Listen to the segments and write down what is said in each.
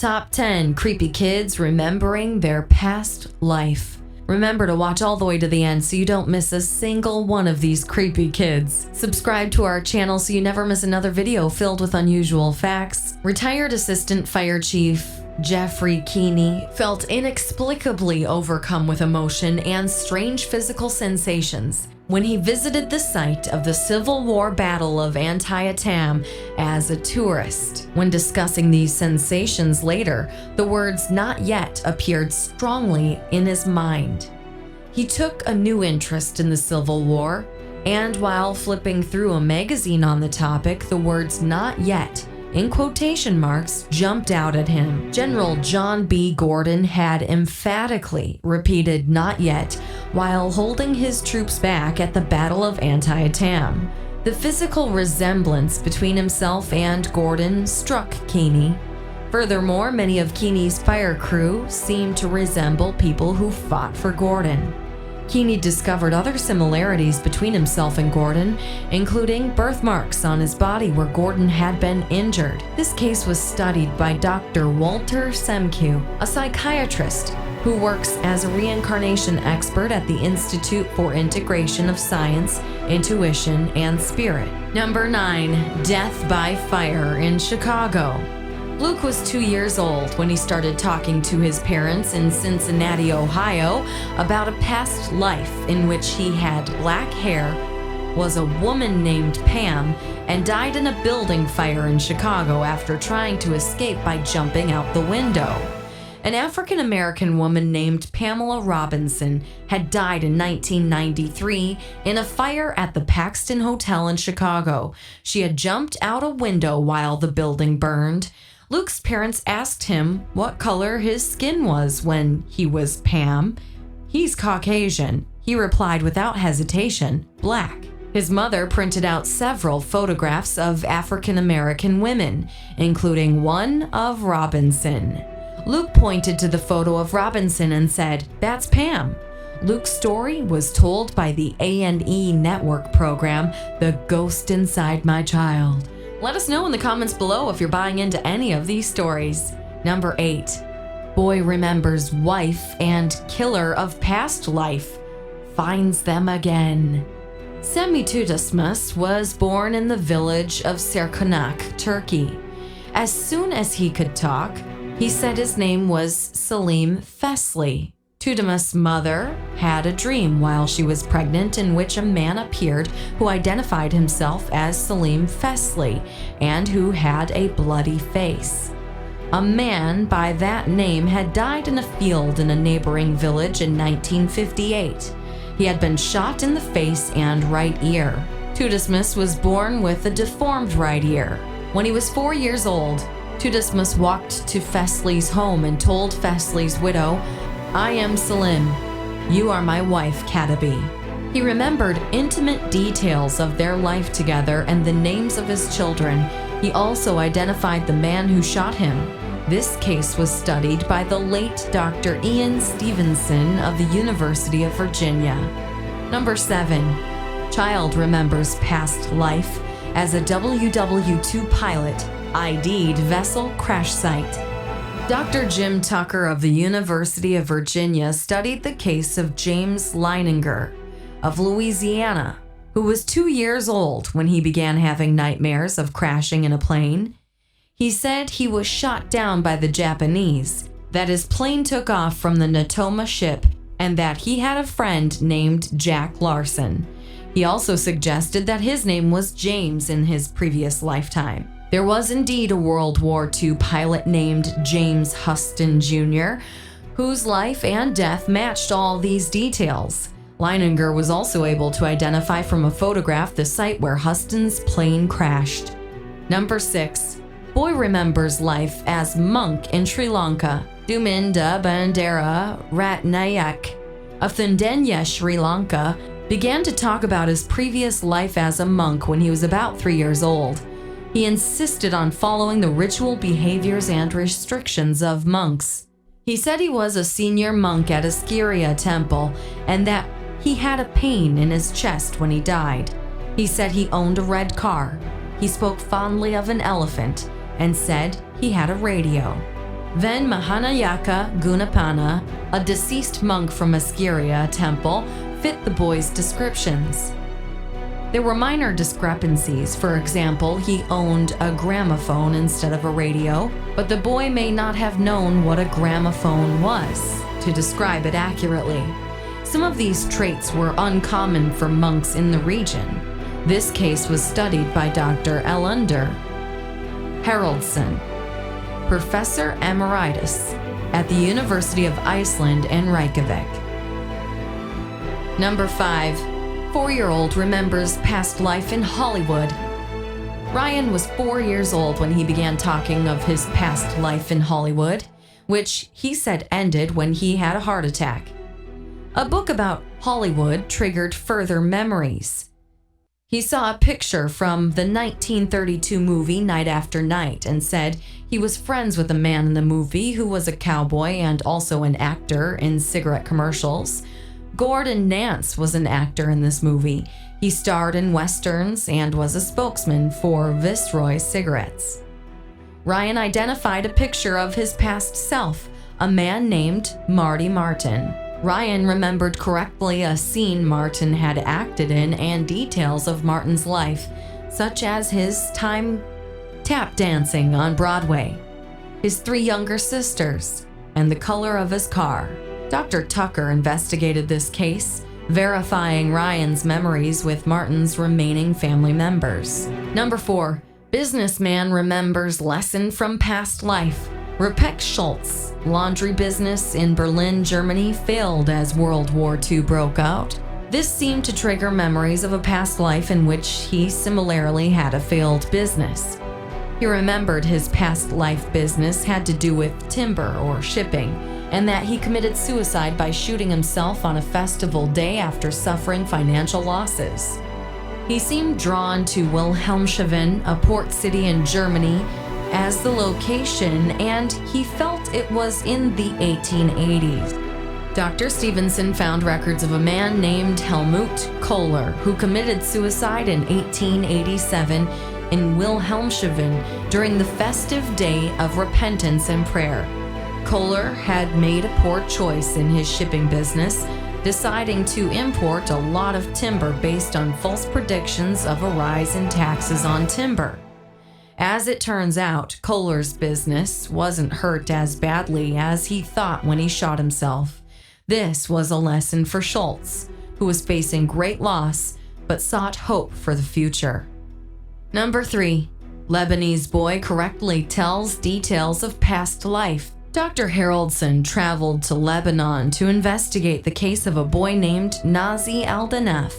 Top 10 Creepy Kids Remembering Their Past Life. Remember to watch all the way to the end so you don't miss a single one of these creepy kids. Subscribe to our channel so you never miss another video filled with unusual facts. Retired Assistant Fire Chief Jeffrey Keeney felt inexplicably overcome with emotion and strange physical sensations when he visited the site of the Civil War Battle of Antietam as a tourist. When discussing these sensations later, the words "not yet" appeared strongly in his mind. He took a new interest in the Civil War, and while flipping through a magazine on the topic, the words "not yet" in quotation marks jumped out at him. General John B. Gordon had emphatically repeated "not yet" while holding his troops back at the Battle of Antietam. The physical resemblance between himself and Gordon struck Keeney. Furthermore, many of Keeney's fire crew seemed to resemble people who fought for Gordon. Keeney discovered other similarities between himself and Gordon, including birthmarks on his body where Gordon had been injured. This case was studied by Dr. Walter Semke, a psychiatrist who works as a reincarnation expert at the Institute for Integration of Science, Intuition, and Spirit. Number 9. Death by Fire in Chicago. Luke was 2 years old when he started talking to his parents in Cincinnati, Ohio, about a past life in which he had black hair, was a woman named Pam, and died in a building fire in Chicago after trying to escape by jumping out the window. An African-American woman named Pamela Robinson had died in 1993 in a fire at the Paxton Hotel in Chicago. She had jumped out a window while the building burned. Luke's parents asked him what color his skin was when he was Pam. "He's Caucasian," he replied without hesitation, "black." His mother printed out several photographs of African-American women, including one of Robinson. Luke pointed to the photo of Robinson and said, "That's Pam." Luke's story was told by the A&E network program, The Ghost Inside My Child. Let us know in the comments below if you're buying into any of these stories. Number 8. Boy remembers wife and killer of past life finds them again. Semitutismus was born in the village of Serkonak, Turkey. As soon as he could talk, he said his name was Salim Fesley. Tutimus' mother had a dream while she was pregnant in which a man appeared who identified himself as Salim Fesley and who had a bloody face. A man by that name had died in a field in a neighboring village in 1958. He had been shot in the face and right ear. Tutimus was born with a deformed right ear. When he was 4 years old, Tutimus walked to Fesley's home and told Fesley's widow, "I am Salim. You are my wife, Katabi." He remembered intimate details of their life together and the names of his children. He also identified the man who shot him. This case was studied by the late Dr. Ian Stevenson of the University of Virginia. Number 7. Child remembers past life as a WW2 pilot ID'd vessel crash site. Dr. Jim Tucker of the University of Virginia studied the case of James Leininger of Louisiana, who was 2 years old when he began having nightmares of crashing in a plane. He said he was shot down by the Japanese, that his plane took off from the Natoma ship, and that he had a friend named Jack Larson. He also suggested that his name was James in his previous lifetime. There was indeed a World War II pilot named James Huston Jr., whose life and death matched all these details. Leininger was also able to identify from a photograph the site where Huston's plane crashed. Number 6. Boy remembers life as monk in Sri Lanka. Duminda Bandara Ratnayak of Thundenya, Sri Lanka, began to talk about his previous life as a monk when he was about 3 years old. He insisted on following the ritual behaviors and restrictions of monks. He said he was a senior monk at a Skiria temple and that he had a pain in his chest when he died. He said he owned a red car. He spoke fondly of an elephant and said he had a radio. Then Mahanayaka Gunapana, a deceased monk from Askeria temple, fit the boy's descriptions. There were minor discrepancies. For example, he owned a gramophone instead of a radio, but the boy may not have known what a gramophone was to describe it accurately. Some of these traits were uncommon for monks in the region. This case was studied by Dr. Elunder Haraldsson, Professor Emeritus at the University of Iceland in Reykjavik. Number 5. 4-year-old remembers past life in Hollywood. Ryan was 4 years old when he began talking of his past life in Hollywood, which he said ended when he had a heart attack. A book about Hollywood triggered further memories. He saw a picture from the 1932 movie Night After Night and said he was friends with a man in the movie who was a cowboy and also an actor in cigarette commercials. Gordon Nance was an actor in this movie. He starred in westerns and was a spokesman for Viceroy cigarettes. Ryan identified a picture of his past self, a man named Marty Martin. Ryan remembered correctly a scene Martin had acted in and details of Martin's life, such as his time tap dancing on Broadway, his 3 younger sisters, and the color of his car. Dr. Tucker investigated this case, verifying Ryan's memories with Martin's remaining family members. Number 4. Businessman remembers lesson from past life. Repek Schultz, laundry business in Berlin, Germany, failed as World War II broke out. This seemed to trigger memories of a past life in which he similarly had a failed business. He remembered his past life business had to do with timber or shipping, and that he committed suicide by shooting himself on a festival day after suffering financial losses. He seemed drawn to Wilhelmshaven, a port city in Germany, as the location, and he felt it was in the 1880s. Dr. Stevenson found records of a man named Helmut Kohler who committed suicide in 1887 in Wilhelmshaven during the festive day of repentance and prayer. Kohler had made a poor choice in his shipping business, deciding to import a lot of timber based on false predictions of a rise in taxes on timber. As it turns out, Kohler's business wasn't hurt as badly as he thought when he shot himself. This was a lesson for Schultz, who was facing great loss but sought hope for the future. Number 3. Lebanese boy correctly tells details of past life. Dr. Haraldsson traveled to Lebanon to investigate the case of a boy named Nazi Aldanaf.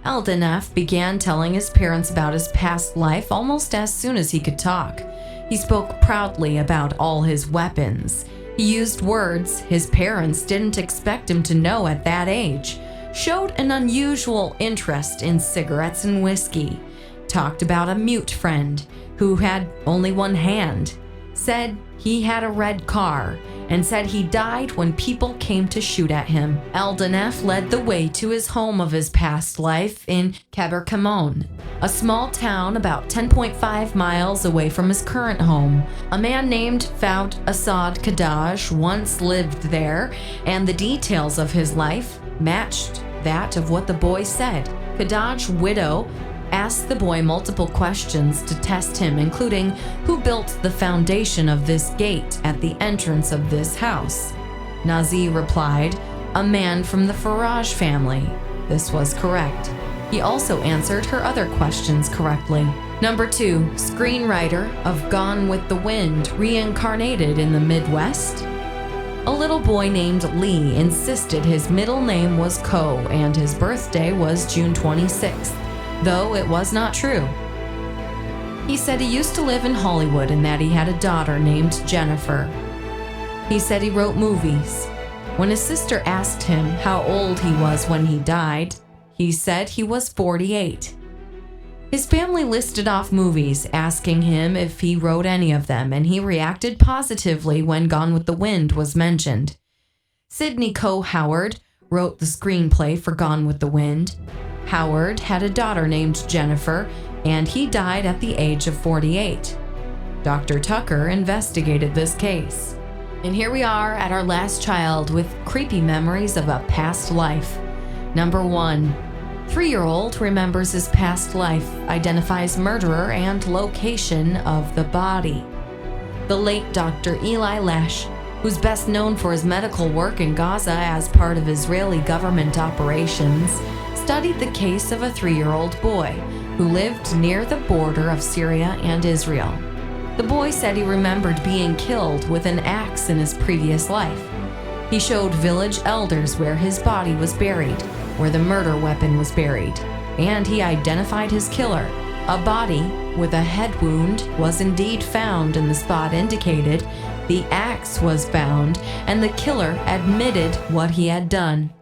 Aldanaf began telling his parents about his past life almost as soon as he could talk. He spoke proudly about all his weapons. He used words his parents didn't expect him to know at that age, showed an unusual interest in cigarettes and whiskey, talked about a mute friend who had only one hand, said he had a red car, and said he died when people came to shoot at him. Aldanaf led the way to his home of his past life in Kaberkamon, a small town about 10.5 miles away from his current home. A man named Fouad Assad Kadaj once lived there, and the details of his life matched that of what the boy said. Kadaj's widow asked the boy multiple questions to test him, including who built the foundation of this gate at the entrance of this house. Nazi replied, a man from the Faraj family. This was correct. He also answered her other questions correctly. Number 2, screenwriter of Gone with the Wind reincarnated in the Midwest. A little boy named Lee insisted his middle name was Ko and his birthday was June 26th. Though it was not true. He said he used to live in Hollywood and that he had a daughter named Jennifer. He said he wrote movies. When his sister asked him how old he was when he died, he said he was 48. His family listed off movies, asking him if he wrote any of them, and he reacted positively when Gone with the Wind was mentioned. Sidney Coe Howard wrote the screenplay for Gone with the Wind. Howard had a daughter named Jennifer, and he died at the age of 48. Dr. Tucker investigated this case. And here we are at our last child with creepy memories of a past life. Number 1. 3-year-old remembers his past life, identifies murderer and location of the body. The late Dr. Eli Lash, who's best known for his medical work in Gaza as part of Israeli government operations, studied the case of a 3-year-old boy who lived near the border of Syria and Israel. The boy said he remembered being killed with an axe in his previous life. He showed village elders where his body was buried, where the murder weapon was buried, and he identified his killer. A body with a head wound was indeed found in the spot indicated, the axe was found, and the killer admitted what he had done.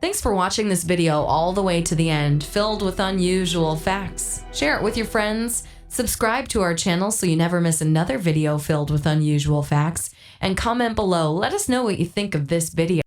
Thanks for watching this video all the way to the end, filled with unusual facts. Share it with your friends, subscribe to our channel so you never miss another video filled with unusual facts, and comment below. Let us know what you think of this video.